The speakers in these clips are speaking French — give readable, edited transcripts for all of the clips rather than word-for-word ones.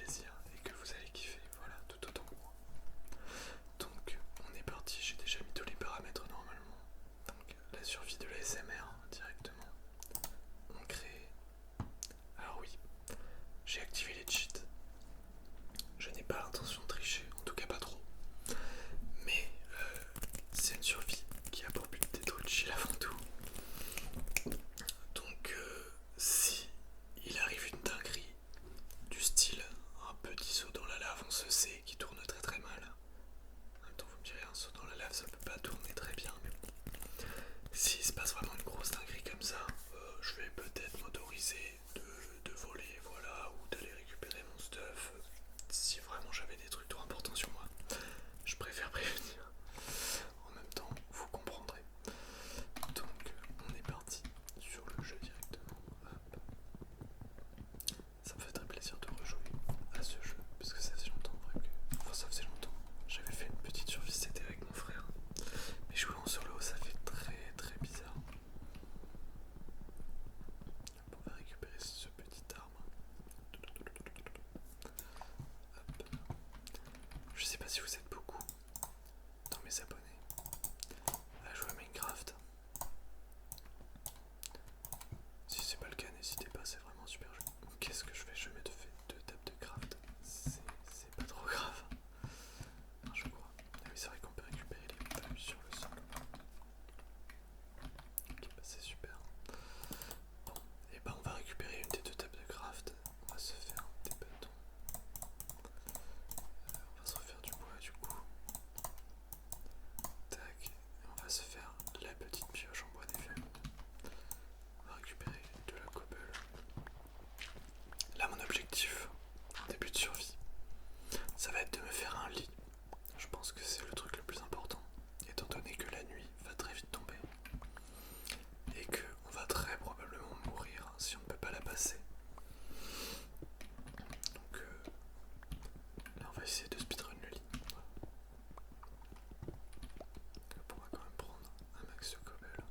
plaisir et que vous allez kiffer, voilà, tout autant que moi. Donc on est parti, j'ai déjà mis tous les paramètres normalement. Donc la survie de l'ASMR directement. On crée. Alors oui, j'ai activé les cheats. Je n'ai pas l'intention de tricher, en tout cas pas trop. Mais c'est une survie qui a pour but d'être chill avant tout. Donc si il arrive une dinguerie du style un petit saut dans la lave, on se sait, qui tourne très très mal. En même temps vous me direz, un saut dans la lave ça peut pas tourner très bien, mais bon. S'il se passe vraiment une grosse dinguerie comme ça, je vais peut-être m'autoriser de voler, voilà, ou d'aller récupérer mon stuff. Si vraiment j'avais des trucs trop importants sur moi, je préfère prévenir. En même temps, vous comprendrez. Donc, on est parti sur le jeu directement. Hop. Ça me fait très plaisir de rejouer à ce jeu, parce que ça faisait longtemps, vrai que... Enfin, ça faisait longtemps. J'avais fait une petite survie, c'était avec mon frère. Mais jouer en solo, ça fait très très bizarre. On va récupérer ce petit arbre. Hop. Je sais pas si vous êtes beaucoup dans mes abonnés à jouer à Minecraft. Si c'est pas le cas, n'hésitez pas, c'est vraiment super jeu. Qu'est-ce que je fais? Je mets deux tables de craft. C'est pas trop grave. Enfin, je crois. Ah oui, c'est vrai qu'on peut récupérer les feuilles sur le sol. Ok, bah c'est super. Bon, et bah on va récupérer une des deux tables de craft. On va se faire des bâtons. On va se refaire du bois du coup. Tac. Et on va se faire la petite pioche en bois des feuilles. On va récupérer de la cobble. Là mon objectif, en début de survie, ça va être de me faire un lit. Je pense que c'est le truc le plus important, étant donné que la nuit va très vite tomber. Et qu'on va très probablement mourir si on ne peut pas la passer. Donc là on va essayer de speedrun le lit. Voilà. On va quand même prendre un max de cobble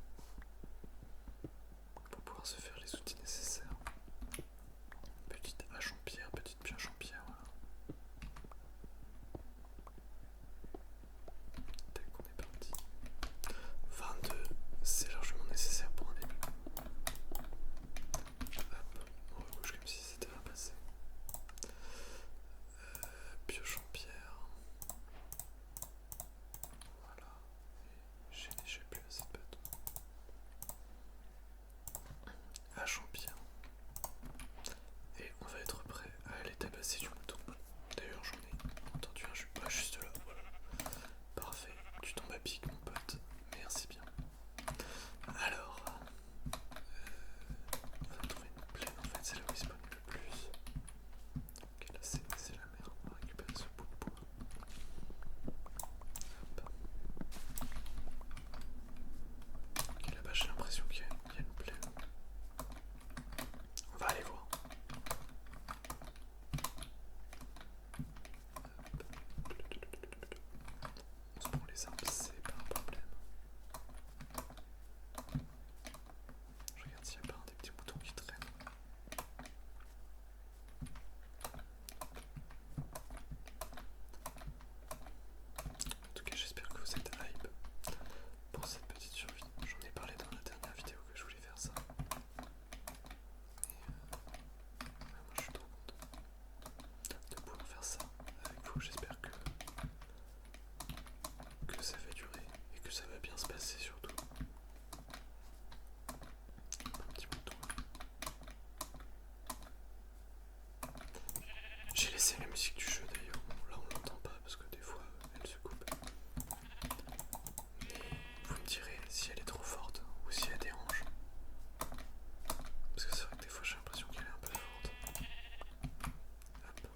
pour pouvoir se faire les outils nécessaires. Petite hache en pierre, petite pioche en pierre, voilà. Dès qu'on est parti. 22, c'est largement nécessaire pour un début. Hop, on rebouche comme si c'était un passé. Pioche en pierre. Voilà. Et j'ai déjà plus assez de bâtons. Hache en pierre. Et on va être prêt à aller tabasser du mouton. D'ailleurs j'en ai entendu un pas juste là, voilà. Parfait, tu tombes à pic mon pote, merci bien. Alors, on va trouver une plaine en fait, c'est là où il spawn le plus. Ok là c'est la mer, on va récupérer ce bout de bois. Hop. Ok là-bas j'ai l'impression qu'il y a une plaine. On va aller voir. On se prend les arbres, c'est pas un problème. Je regarde s'il n'y a pas un des petits boutons qui traînent. En tout cas, j'espère que vous êtes hype pour cette petite survie. J'en ai parlé dans la dernière vidéo que je voulais faire ça. Et moi je suis trop content de pouvoir faire ça avec vous. J'espère que ça va durer et que ça va bien se passer surtout. Un petit bouton. J'ai laissé la musique du jeu d'ailleurs. Bon, là on l'entend pas parce que des fois elle se coupe. Mais vous me direz si elle est trop forte ou si elle dérange. Parce que c'est vrai que des fois j'ai l'impression qu'elle est un peu forte. Hop.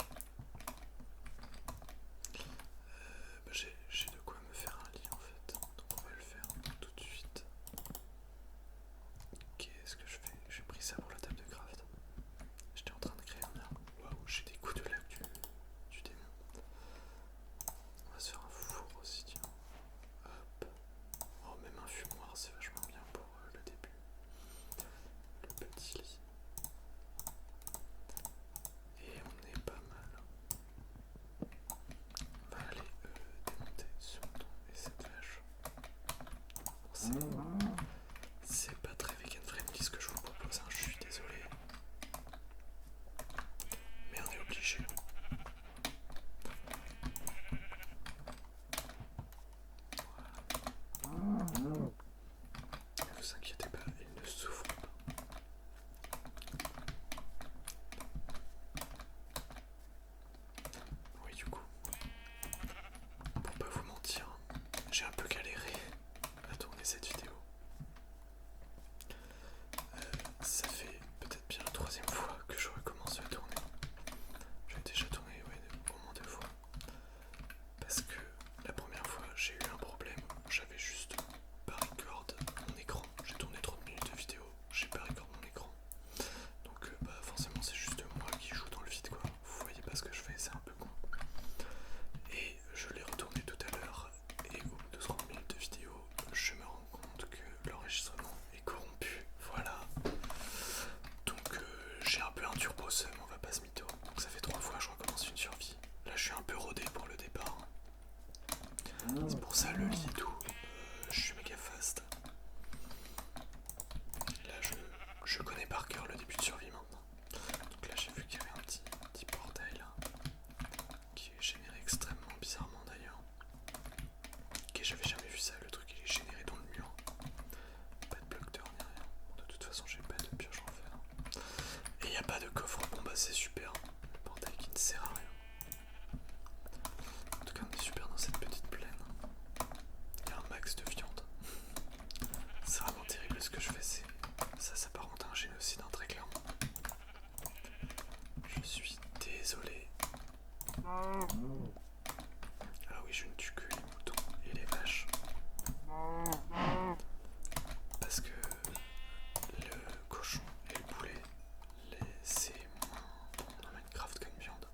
C'est pour ça le lit et tout, je suis méga fast. Là je connais par cœur le début de survie maintenant. Donc là j'ai vu qu'il y avait un petit portail là, qui est généré extrêmement bizarrement d'ailleurs. Ok, j'avais jamais vu ça, le truc il est généré dans le mur. Pas de bloc d'or ni rien. De toute façon j'ai pas de pioche en fer. Et il a pas de coffre, bon bah c'est super. Le portail qui ne sert à rien. En tout cas on est super dans cette petite plaine. Il y a un max de viande. C'est vraiment terrible ce que je fais, ça s'apparente à un génocide hein, très clairement. Je suis désolé. Ah oui, je ne tue que les moutons et les vaches. Parce que le cochon et le poulet, c'est moins bon dans Minecraft qu'une viande.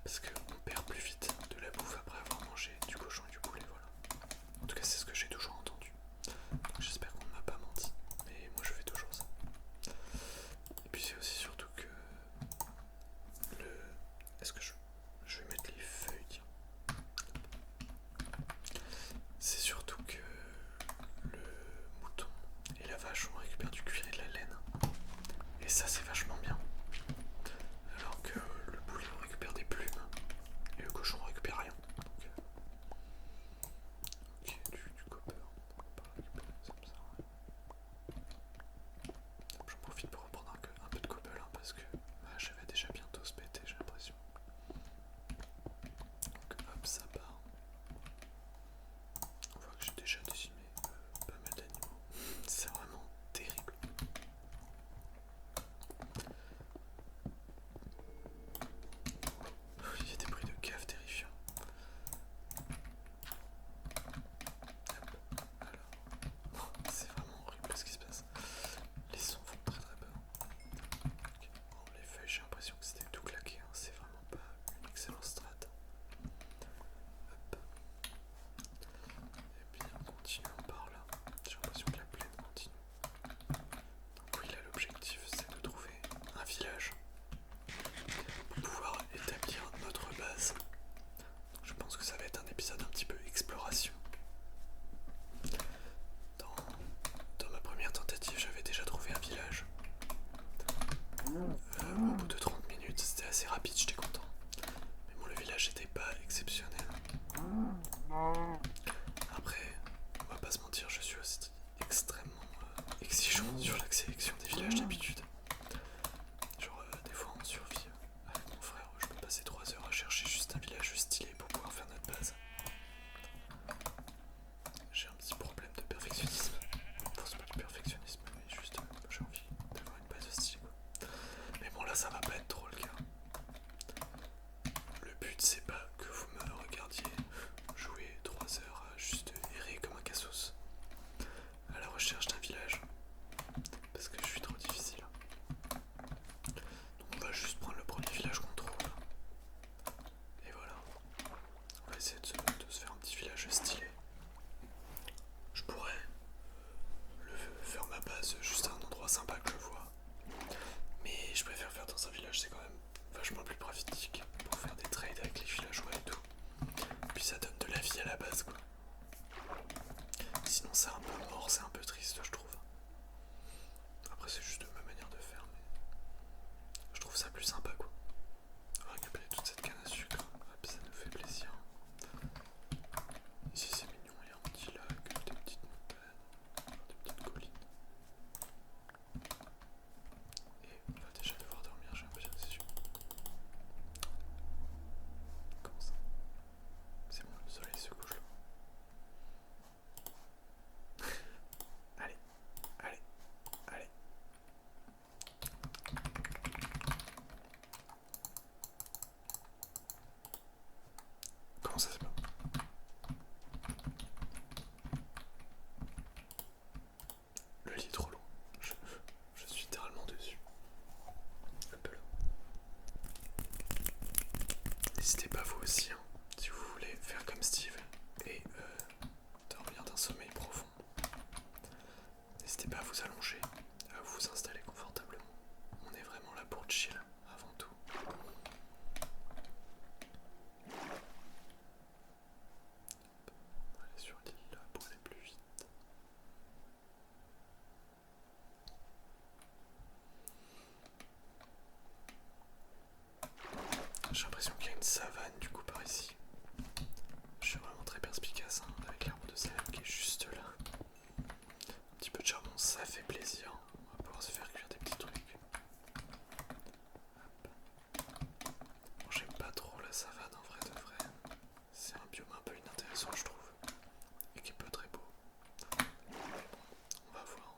Parce qu'on perd plus vite de la bouffe après avoir mangé du cochon et du poulet, voilà. En tout cas, c'est ce que j'ai toujours entendu. Donc j'espère qu'on ne m'a pas menti, mais moi je fais toujours ça. Et puis c'est aussi surtout que Est-ce que je vais mettre les feuilles, tiens. C'est surtout que le mouton et la vache on récupère du cuir et de la laine. Et ça c'est vachement bien. Alors que le poulet on récupère des plumes et le cochon on récupère rien. Donc, ok, du copper. On va pas récupérer ça comme ça. J'en profite pour reprendre un peu de cobble hein, parce que j'avais déjà bientôt se péter, j'ai l'impression. Donc hop, ça part. On voit que j'ai déjà décimé pas mal d'animaux. C'est vraiment terrible. Il y a des bruits de cave terrifiants. Alors, c'est vraiment horrible ce qui se passe. Les sons font très très peur. Okay. Bon, les feuilles, j'ai l'impression que c'était tout claqué. Hein. C'est vraiment pas une excellente strat. Hop. Et bien, continuons par là. J'ai l'impression que la plaine continue. Donc oui, là, l'objectif, c'est de trouver un village pour pouvoir établir notre base. Donc, je pense que ça va être un épisode un petit peu exploration. Dans ma première tentative, j'avais déjà trouvé un village. Au bout de 30 minutes, c'était assez rapide, j'étais content. Mais bon, le village n'était pas exceptionnel. Après, on va pas se mentir, je suis aussi extrêmement exigeant sur la sélection des villages d'habitude. Genre, des fois en survie, avec mon frère, je peux passer 3 heures à chercher juste un village stylé pour pouvoir faire notre base. J'ai un petit problème de perfectionnisme. Enfin, c'est pas du perfectionnisme, mais juste j'ai envie d'avoir une base stylée quoi. Mais bon, là ça va pas être trop le cas. Le but c'est pas que vous me regardiez jouer 3 heures à juste errer comme un cassos à la recherche d'un village. Parce que je suis trop difficile. Donc on va juste prendre le premier village qu'on trouve. Et voilà. On va essayer de se faire un petit village stylé. Je pourrais faire ma base juste à un endroit sympa que je vois. Mais je préfère faire dans un village, c'est quand même vachement plus pratique pour faire des trades avec les villageois et tout. Puis ça donne de la vie à la base quoi. Sinon c'est un peu mort, c'est un peu triste je trouve. Après c'est juste ma manière de faire mais je trouve ça plus sympa quoi. On va récupérer toute cette canne à sucre, hop ça nous fait plaisir. Ici c'est mignon, il y a un petit lac, des petites montagnes, des petites collines. Et on va déjà devoir dormir, j'ai l'impression que c'est sûr. Comment ça? C'est bon, le soleil se couche là. Allez, allez, allez. Comment ça c'est pas? Le lit est trop long. Je suis littéralement dessus. Hop là. N'hésitez pas vous aussi, hein, si vous voulez faire comme Steve et dormir d'un sommeil profond. N'hésitez pas à vous allonger, à vous installer confortablement. On est vraiment là pour chill avant tout. J'ai l'impression qu'il y a une savane du coup par ici. Je suis vraiment très perspicace hein, avec l'arbre de savane qui est juste là. Un petit peu de charbon, ça fait plaisir. On va pouvoir se faire cuire des petits trucs. Bon, j'aime pas trop la savane en vrai de vrai. C'est un biome un peu inintéressant je trouve. Et qui est pas très beau. Mais bon, on va voir.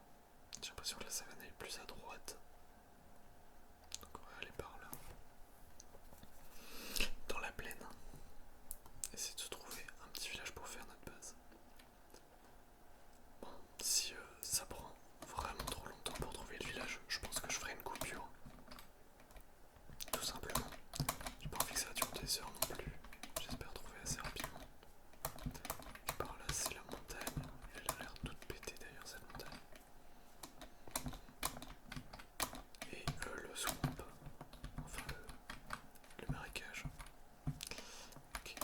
J'ai l'impression que la savane est plus à droite. Donc on va aller par là. Dans la plaine. Essayer de se trouver un petit village pour faire notre base. Bon, si ça prend vraiment trop longtemps pour trouver le village, je pense que je ferai une coupure. Tout simplement. J'ai pas envie que ça dure des heures non plus. J'espère trouver assez rapidement. Et par là, c'est la montagne. Elle a l'air toute pétée d'ailleurs, cette montagne. Et le swamp. Enfin, le marécage. Ok.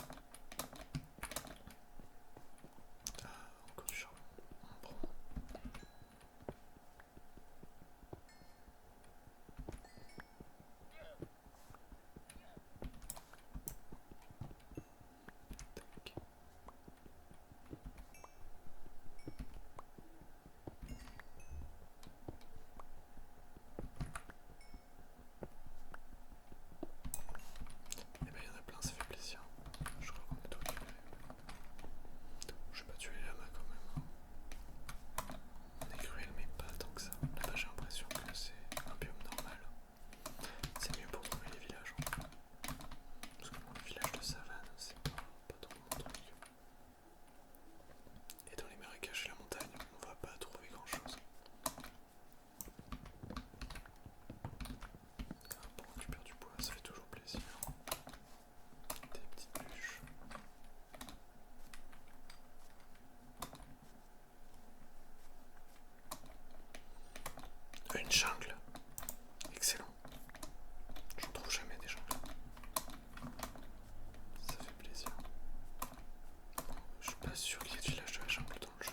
Ah, encore du charbon. On prend. Tac. Et ben il y en a plein, ça fait plaisir. Je crois qu'on est tout occupé. Je vais pas tuer les lamas quand même. On est cruel mais pas tant que ça. Là-bas j'ai l'impression que c'est un biome normal. C'est mieux pour trouver les villages. Parce que bon, les villages de savane, c'est pas trop mon truc. Et dans les marécages et la montagne, on va pas trouver grand chose. Pour récupérer du bois, ça fait toujours plaisir. Des petites bûches. Une jungle. Excellent. J'en trouve jamais des jungles. Ça fait plaisir. Bon, je suis pas sûr qu'il y ait de village de la jungle dans le jeu.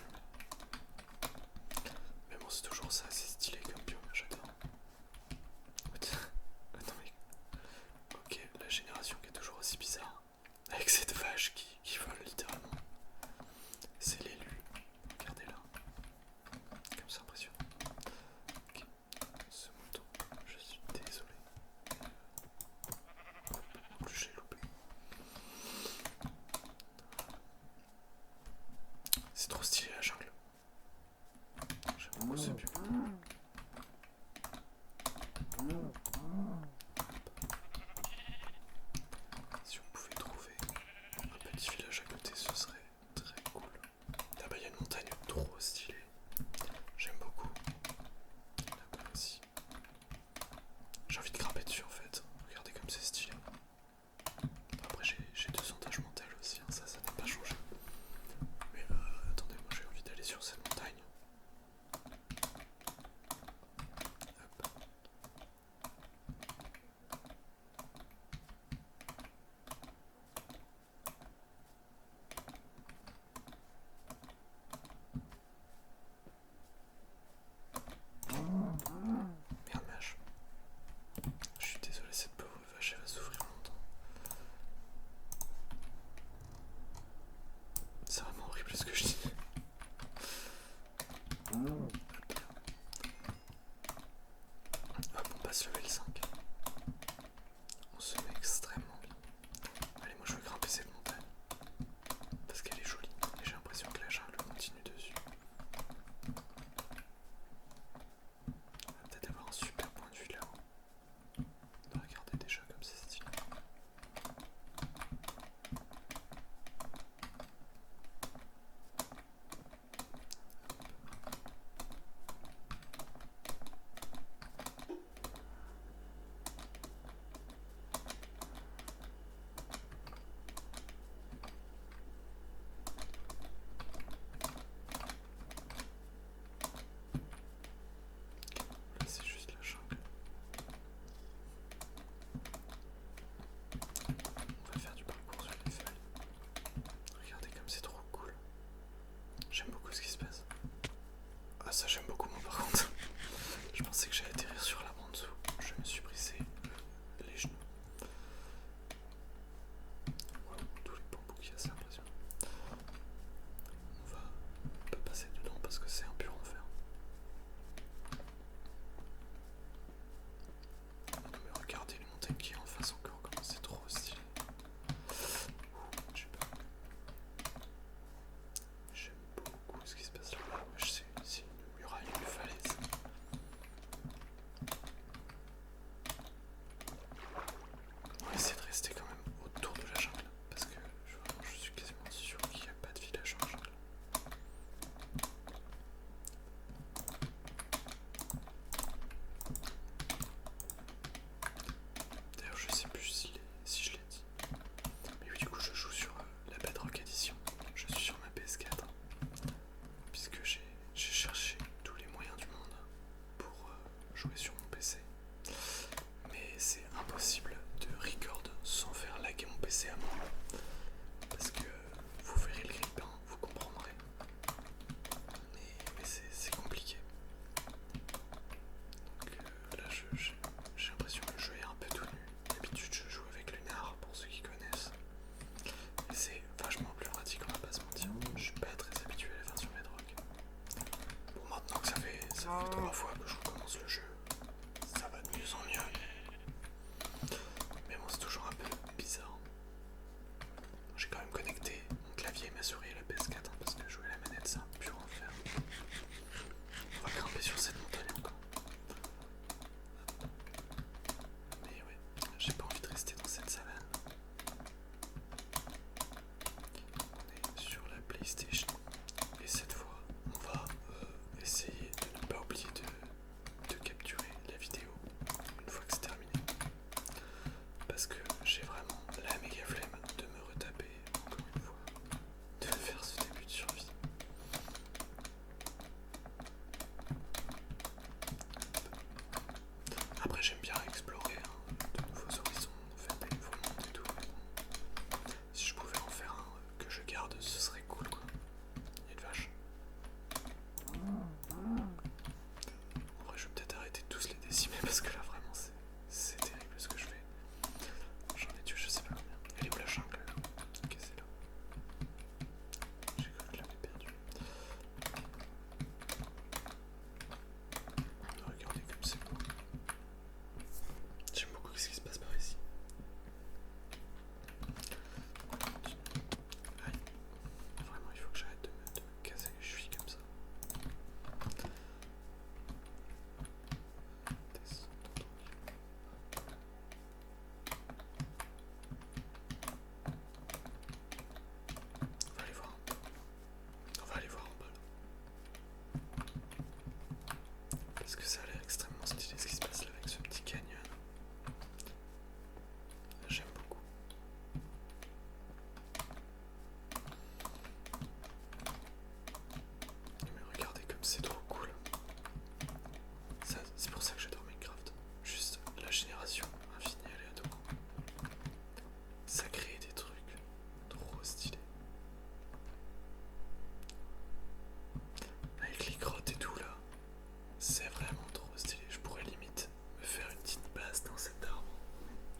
Mais bon, c'est toujours ça, c'est stylé comme biome, j'adore. Attends, mais. Ok, la génération qui est toujours aussi bizarre. Avec cette vache qui vole littéralement. C'est l'élu. Regardez-la. Comme c'est impressionnant. Ok. Ce mouton, je suis désolé. En plus, j'ai loupé. C'est trop stylé la jungle. J'aime beaucoup ce biome. Si on pouvait trouver un petit village à côté, ce serait très cool. fait 3 fois que je recommence le jeu. Ça va de mieux en mieux. Mais bon, c'est toujours un peu bizarre. J'ai quand même connecté mon clavier et ma souris à la PS4 parce que jouer à la manette c'est un pur enfer. On va grimper sur cette montagne encore. Mais ouais, j'ai pas envie de rester dans cette savane. On est sur la PlayStation. Et cette fois, on va essayer de ne pas oublier de capturer la vidéo une fois que c'est terminé. Parce que j'ai vraiment la méga flemme de me retaper encore une fois, de faire ce début de survie. Après j'aime bien explorer de nouveaux horizons, faire des nouveaux mondes et tout. Si je pouvais en faire un que je garde, ce serait cool quoi. Il y a une vache. En vrai je vais peut-être arrêter de tous les décimer parce que là vraiment c'est terrible ce que je fais. J'en ai tué je sais pas combien. Elle est où la jungle là? Ok c'est là. J'ai cru que je l'avais perdu. Regardez comme c'est beau. J'aime beaucoup ce qui se passe par ici. Aïe. Vraiment il faut que j'arrête de me casser les chevilles comme ça. On va aller voir un peu. On va aller voir en bas là. Parce que ça a l'air extrêmement stylé ce qui se passe là avec ce petit canyon. J'aime beaucoup. Mais regardez comme c'est trop cool. C'est pour ça que j'adore Minecraft. Juste la génération infinie aléatoire. Ça crée des trucs trop stylés. Avec les grottes et tout là, c'est vraiment trop stylé. Je pourrais limite me faire une petite base dans cet arbre.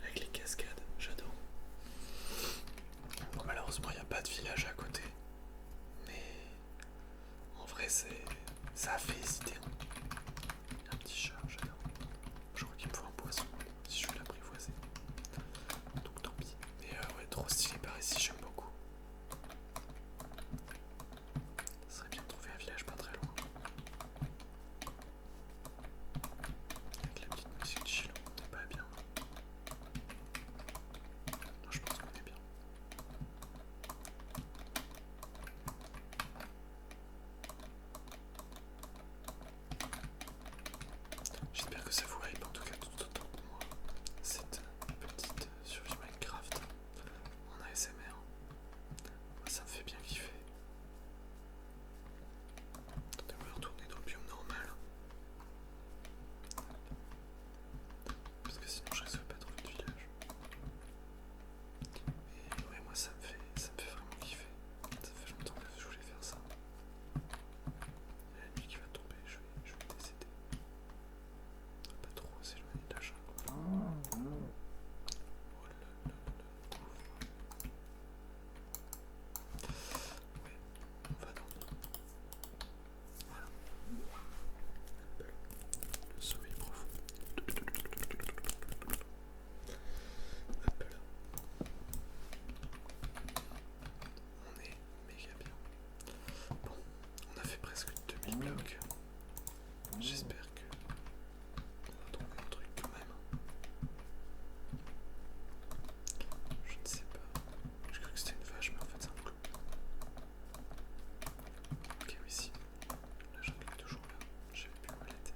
Avec les cascades, j'adore. Bon, malheureusement, il n'y a pas de village à côté. Mais en vrai, ça a fait hésiter. Un petit chat, j'adore. Je crois qu'il me faut un poisson si je veux l'apprivoiser. Donc tant pis. Mais ouais, trop stylé par ici, j'aime beaucoup. Ce serait bien de trouver un village pas très loin. Avec la petite musique de Chilo, on n'est pas bien. Non, je pense qu'on est bien. J'espère que ça vous hype en tout cas tout autant que moi. Cette petite survie Minecraft en ASMR. Moi, ça me fait bien kiffer. Attendez, on va retourner dans le biome normal. Parce que sinon je risque pas de trouver de village. Et ouais, moi ça me fait vraiment kiffer. Ça fait longtemps que je voulais faire ça. Il y a la nuit qui va tomber, je vais décéder. Pas trop s'éloigner de la jungle. Oh là là là là, ouais, on va dans le trou. Voilà. Le sommeil profond. Hop là. On est méga bien. Bon, on a fait presque 2000 blocs. J'espère que on va trouver un truc quand même. Je ne sais pas. Je crois que c'était une vache, mais en fait c'est un clou. Ok, oui, si. La jungle est toujours là. J'avais plus où elle était.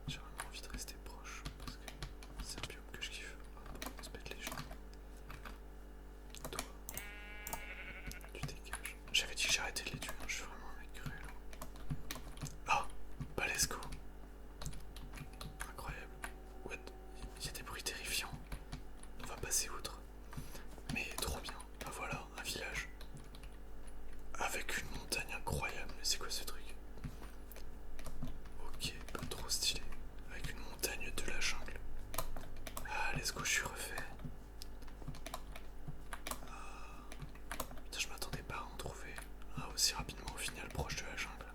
J'ai vraiment envie de rester proche parce que c'est un biome que je kiffe. Ah bon, on se pète les genoux. Toi, tu dégages. J'avais dit que j'arrêtais de les tuer, hein. Je suis vraiment un mec cruel. Oh, bah let's go. Incroyable. What? Il y a des bruits terrifiants. On va passer outre. Mais trop bien. Bah voilà, un village. Avec une montagne incroyable. Mais c'est quoi ce truc? Ok, pas trop stylé. Avec une montagne de la jungle. Ah, let's go, je suis refait. Putain, je m'attendais pas à en trouver un aussi rapidement au final proche de la jungle.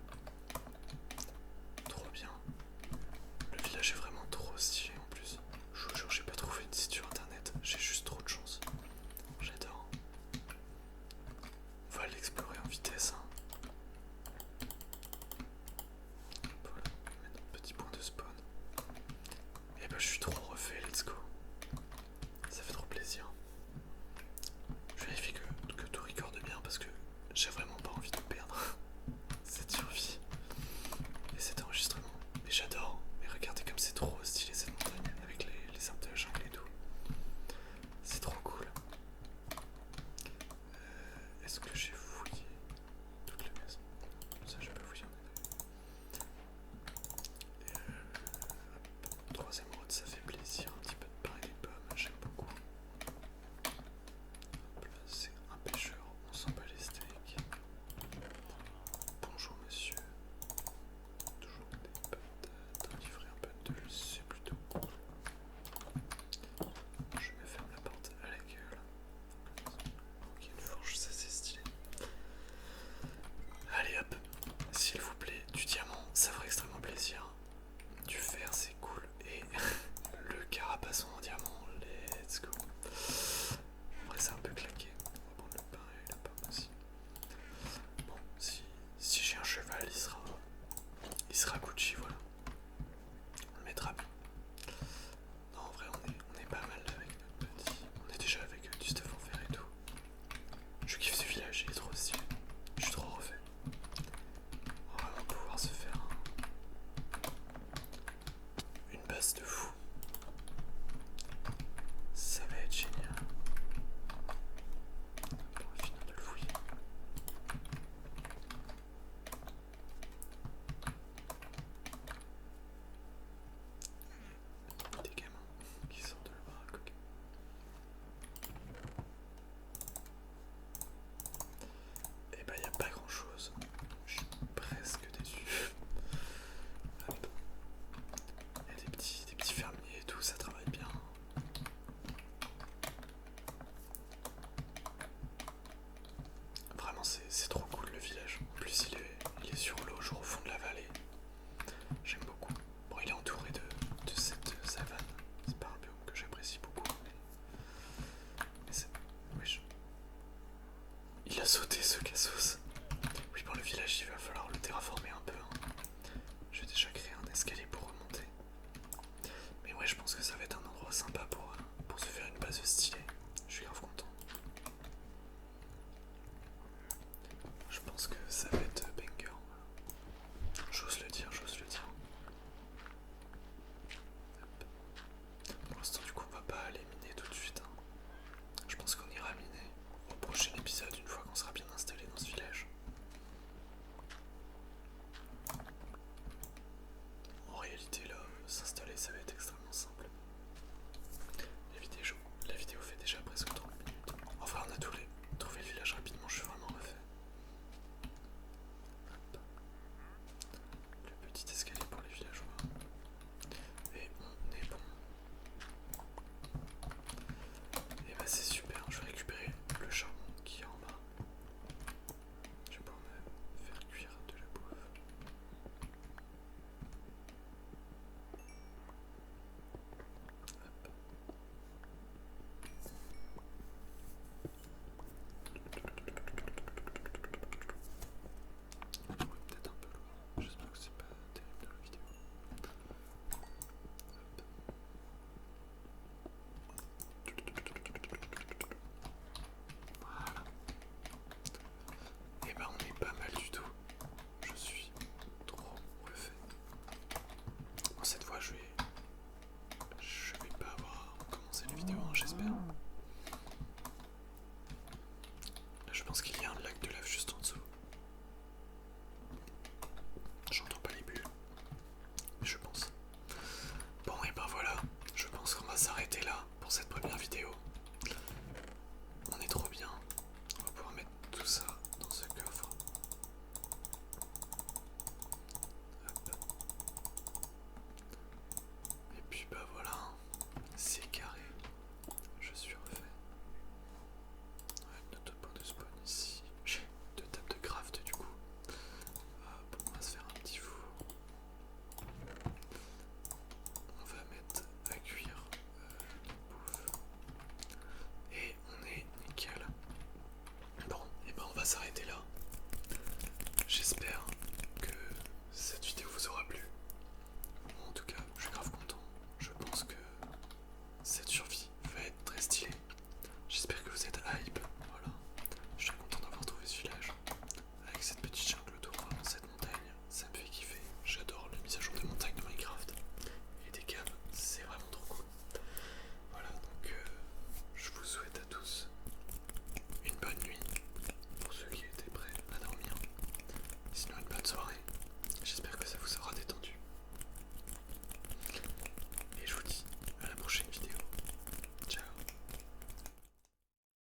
c'est trop